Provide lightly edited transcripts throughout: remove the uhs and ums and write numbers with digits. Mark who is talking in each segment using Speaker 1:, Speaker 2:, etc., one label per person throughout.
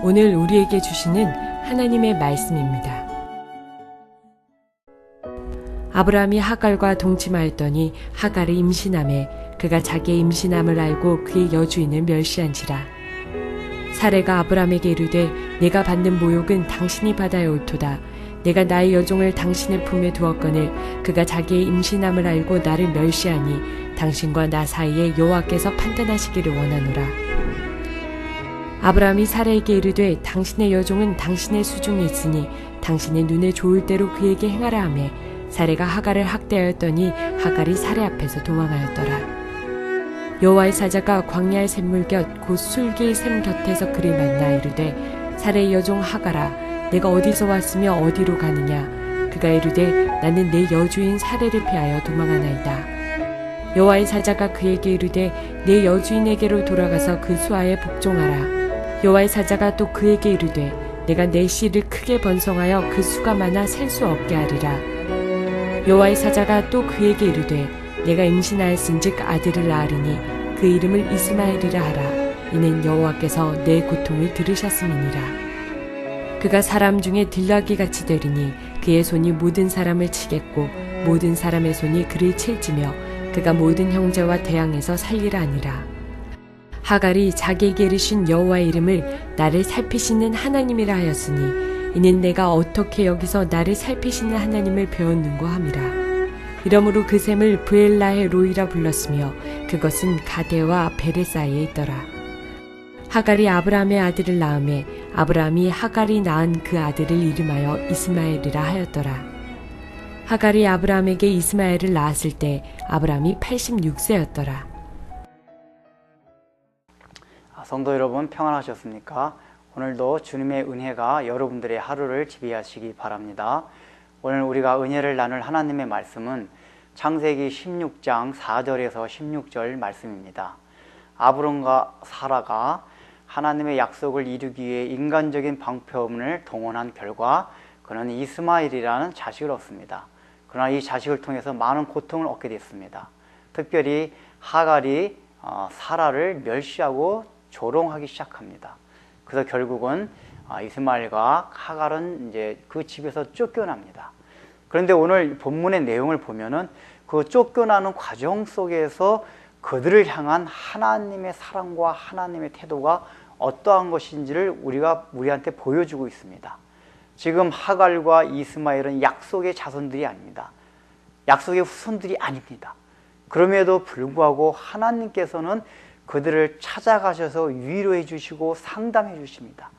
Speaker 1: 오늘 우리에게 주시는 하나님의 말씀입니다. 아브라함이 하갈과 동침하였더니 하갈이 임신하매 그가 자기의 임신함을 알고 그의 여주인을 멸시한지라. 사레가 아브라함에게 이르되 내가 받는 모욕은 당신이 받아야 옳도다. 내가 나의 여종을 당신의 품에 두었거늘 그가 자기의 임신함을 알고 나를 멸시하니 당신과 나 사이에 여호와께서 판단하시기를 원하노라. 아브라함이 사레에게 이르되 당신의 여종은 당신의 수중에 있으니 당신의 눈에 좋을 대로 그에게 행하라 하며 사레가 하갈을 학대하였더니 하갈이 사레 앞에서 도망하였더라. 여호와의 사자가 광야의 샘물 곁 곧 술기의 샘 곁에서 그를 만나 이르되 사레의 여종 하갈아 내가 어디서 왔으며 어디로 가느냐. 그가 이르되 나는 내 여주인 사레를 피하여 도망하나이다. 여호와의 사자가 그에게 이르되 내 여주인에게로 돌아가서 그 수하에 복종하라. 여호와의 사자가 또 그에게 이르되 내가 내 씨를 크게 번성하여 그 수가 많아 셀 수 없게 하리라. 여호와의 사자가 또 그에게 이르되 내가 임신하였은즉 아들을 낳으리니 그 이름을 이스마엘이라 하라. 이는 여호와께서 내 고통을 들으셨음이니라. 그가 사람 중에 딜라기 같이 되리니 그의 손이 모든 사람을 치겠고 모든 사람의 손이 그를 칠지며 그가 모든 형제와 대항해서 살리라 하니라. 하갈이 자기에게 이르신 여호와의 이름을 나를 살피시는 하나님이라 하였으니 이는 내가 어떻게 여기서 나를 살피시는 하나님을 배웠는고 함이라. 이러므로 그 샘을 브엘라헤 로이라 불렀으며 그것은 가데와 베레 사이에 있더라. 하갈이 아브라함의 아들을 낳으매 아브라함이 하갈이 낳은 그 아들을 이름하여 이스마엘이라 하였더라. 하갈이 아브라함에게 이스마엘을 낳았을 때 아브라함이 86세였더라.
Speaker 2: 성도 여러분 평안하셨습니까? 오늘도 주님의 은혜가 여러분들의 하루를 지배하시기 바랍니다. 오늘 우리가 은혜를 나눌 하나님의 말씀은 창세기 16장 4절에서 16절 말씀입니다. 아브람과 사라가 하나님의 약속을 이루기 위해 인간적인 방편을 동원한 결과 그는 이스마엘이라는 자식을 얻습니다. 그러나 이 자식을 통해서 많은 고통을 얻게 됐습니다. 특별히 하갈이 사라를 멸시하고 조롱하기 시작합니다. 그래서 결국은 이스마엘과 하갈은 이제 그 집에서 쫓겨납니다. 그런데 오늘 본문의 내용을 보면은 그 쫓겨나는 과정 속에서 그들을 향한 하나님의 사랑과 하나님의 태도가 어떠한 것인지를 우리한테 보여주고 있습니다. 지금 하갈과 이스마엘은 약속의 자손들이 아닙니다. 약속의 후손들이 아닙니다. 그럼에도 불구하고 하나님께서는 그들을 찾아가셔서 위로해 주시고 상담해 주십니다.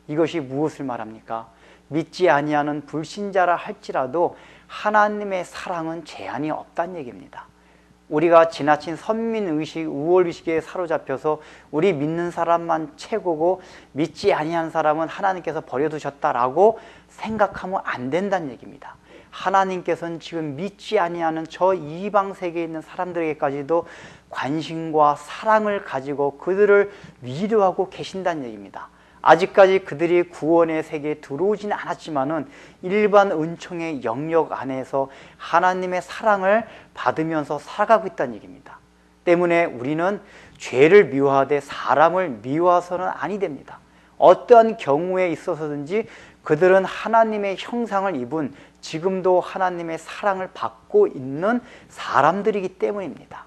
Speaker 2: 이것이 무엇을 말합니까? 믿지 아니하는 불신자라 할지라도 하나님의 사랑은 제한이 없다는 얘기입니다. 우리가 지나친 선민의식, 우월의식에 사로잡혀서 우리 믿는 사람만 최고고 믿지 아니한 사람은 하나님께서 버려두셨다라고 생각하면 안 된다는 얘기입니다. 하나님께서는 지금 믿지 아니하는 저 이방 세계에 있는 사람들에게까지도 관심과 사랑을 가지고 그들을 위로하고 계신다는 얘기입니다. 아직까지 그들이 구원의 세계에 들어오지는 않았지만은 일반 은총의 영역 안에서 하나님의 사랑을 받으면서 살아가고 있다는 얘기입니다. 때문에 우리는 죄를 미워하되 사람을 미워해서는 아니 됩니다. 어떠한 경우에 있어서든지 그들은 하나님의 형상을 입은 지금도 하나님의 사랑을 받고 있는 사람들이기 때문입니다.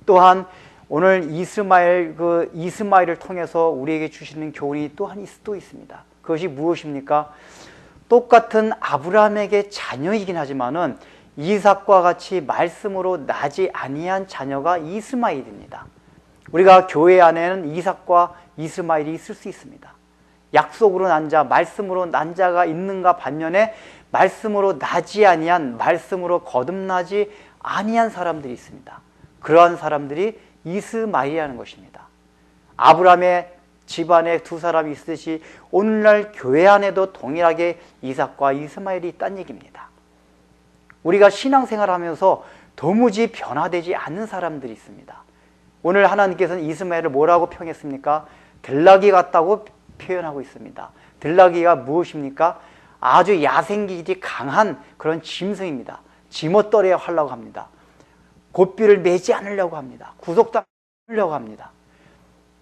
Speaker 2: 또한 오늘 이스마엘을 통해서 우리에게 주시는 교훈이 또 있습니다. 그것이 무엇입니까? 똑같은 아브라함에게 자녀이긴 하지만은 이삭과 같이 말씀으로 나지 아니한 자녀가 이스마엘입니다. 우리가 교회 안에는 이삭과 이스마엘이 있을 수 있습니다. 약속으로 난 자, 말씀으로 난 자가 있는가 반면에 말씀으로 나지 아니한, 말씀으로 거듭나지 아니한 사람들이 있습니다. 그러한 사람들이 이스마엘이라는 것입니다. 아브라함의 집안에 두 사람이 있듯이 오늘날 교회 안에도 동일하게 이삭과 이스마엘이 있다는 얘기입니다. 우리가 신앙생활하면서 도무지 변화되지 않는 사람들이 있습니다. 오늘 하나님께서는 이스마엘을 뭐라고 평했습니까? 들나귀 같다고 표현하고 있습니다. 들나귀가 무엇입니까? 아주 야생기질이 강한 그런 짐승입니다. 지멋대로 하려고 합니다. 고삐를 매지 않으려고 합니다. 구속당하려고 합니다.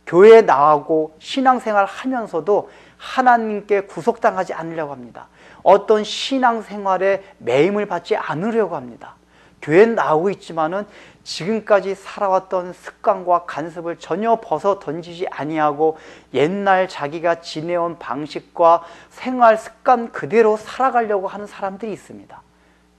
Speaker 2: 교회에 나가고 신앙생활 하면서도 하나님께 구속당하지 않으려고 합니다. 어떤 신앙생활에 매임을 받지 않으려고 합니다. 교회에 나오고 있지만은 지금까지 살아왔던 습관과 간섭을 전혀 벗어 던지지 아니하고 옛날 자기가 지내온 방식과 생활 습관 그대로 살아가려고 하는 사람들이 있습니다.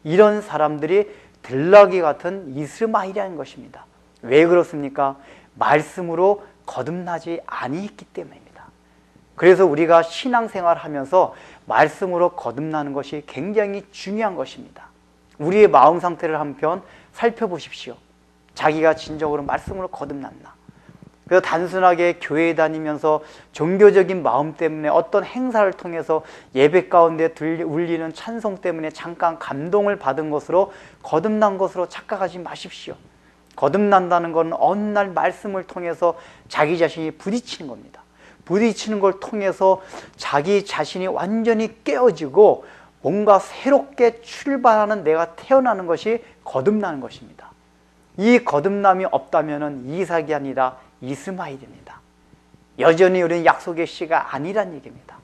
Speaker 2: 이런 사람들이 들나귀 같은 이스마엘이라는 것입니다. 왜 그렇습니까? 말씀으로 거듭나지 아니했기 때문입니다. 그래서 우리가 신앙생활 하면서 말씀으로 거듭나는 것이 굉장히 중요한 것입니다. 우리의 마음 상태를 한편 살펴보십시오. 자기가 진정으로 말씀으로 거듭났나? 그래서 단순하게 교회에 다니면서 종교적인 마음 때문에 어떤 행사를 통해서 예배 가운데 울리는 찬송 때문에 잠깐 감동을 받은 것으로 거듭난 것으로 착각하지 마십시오. 거듭난다는 것은 어느 날 말씀을 통해서 자기 자신이 부딪히는 겁니다. 부딪히는 걸 통해서 자기 자신이 완전히 깨어지고 뭔가 새롭게 출발하는 내가 태어나는 것이 거듭나는 것입니다. 이 거듭남이 없다면 이삭이 아니라 이스마엘입니다. 여전히 우리는 약속의 씨가 아니란 얘기입니다.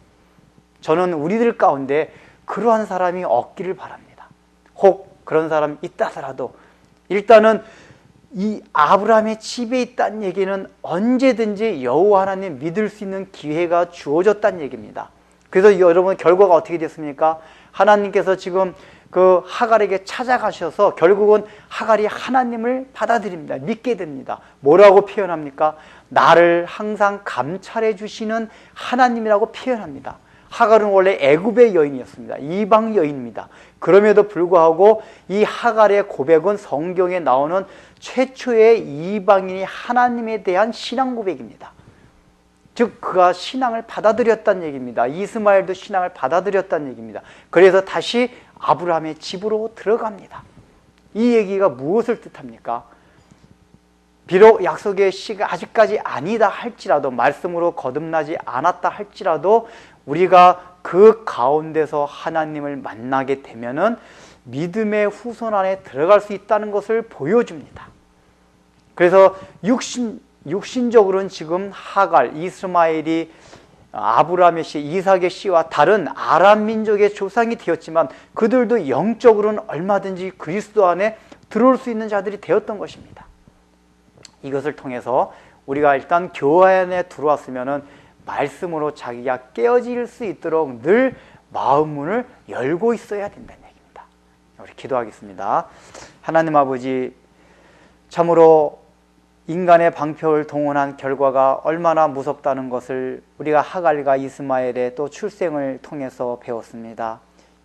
Speaker 2: 저는 우리들 가운데 그러한 사람이 없기를 바랍니다. 혹 그런 사람이 있다 하더라도 일단은 이 아브라함의 집에 있다는 얘기는 언제든지 여호와 하나님 믿을 수 있는 기회가 주어졌다는 얘기입니다. 그래서 여러분 결과가 어떻게 됐습니까? 하나님께서 지금 그 하갈에게 찾아가셔서 결국은 하갈이 하나님을 받아들입니다. 믿게 됩니다. 뭐라고 표현합니까? 나를 항상 감찰해 주시는 하나님이라고 표현합니다. 하갈은 원래 애굽의 여인이었습니다. 이방 여인입니다. 그럼에도 불구하고 이 하갈의 고백은 성경에 나오는 최초의 이방인이 하나님에 대한 신앙 고백입니다. 즉 그가 신앙을 받아들였다는 얘기입니다. 이스마엘도 신앙을 받아들였다는 얘기입니다. 그래서 다시 아브라함의 집으로 들어갑니다. 이 얘기가 무엇을 뜻합니까? 비록 약속의 씨가 아직까지 아니다 할지라도, 말씀으로 거듭나지 않았다 할지라도 우리가 그 가운데서 하나님을 만나게 되면은 믿음의 후손 안에 들어갈 수 있다는 것을 보여줍니다. 그래서 육신적으로는 지금 하갈, 이스마엘이 아브라함의 씨, 이삭의 씨와 다른 아람 민족의 조상이 되었지만 그들도 영적으로는 얼마든지 그리스도 안에 들어올 수 있는 자들이 되었던 것입니다. 이것을 통해서 우리가 일단 교회 안에 들어왔으면은 말씀으로 자기가 깨어질 수 있도록 늘 마음 문을 열고 있어야 된다는 얘기입니다. 우리 기도하겠습니다. 하나님 아버지, 참으로 인간의 방패를 동원한 결과가 얼마나 무섭다는 것을 우리가 하갈과 이스마엘의 또 출생을 통해서 배웠습니다.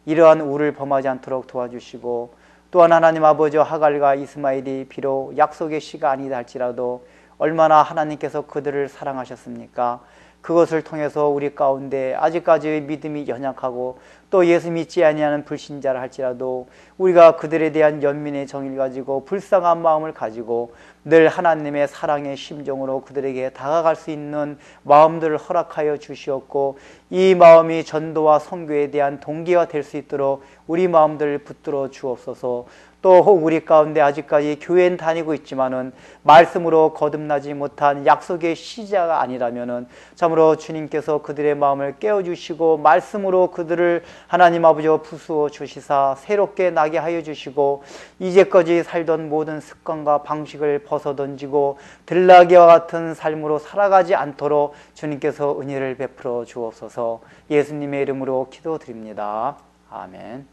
Speaker 2: 이러한 우를 범하지 않도록 도와주시고, 또한 하나님 아버지와 하갈과 이스마엘이 비록 약속의 씨가 아니다 할지라도 얼마나 하나님께서 그들을 사랑하셨습니까? 그것을 통해서 우리 가운데 아직까지 믿음이 연약하고 또 예수 믿지 아니하는 불신자라 할지라도 우리가 그들에 대한 연민의 정의를 가지고 불쌍한 마음을 가지고 늘 하나님의 사랑의 심정으로 그들에게 다가갈 수 있는 마음들을 허락하여 주시었고, 이 마음이 전도와 선교에 대한 동기가 될 수 있도록 우리 마음들을 붙들어 주옵소서. 또 혹 우리 가운데 아직까지 교회는 다니고 있지만은 말씀으로 거듭나지 못한 약속의 시자가 아니라면은 참으로 주님께서 그들의 마음을 깨워주시고 말씀으로 그들을 하나님 아버지와 부수어 주시사 새롭게 나게 하여 주시고, 이제까지 살던 모든 습관과 방식을 벗어던지고 들나귀와 같은 삶으로 살아가지 않도록 주님께서 은혜를 베풀어 주옵소서. 예수님의 이름으로 기도드립니다. 아멘.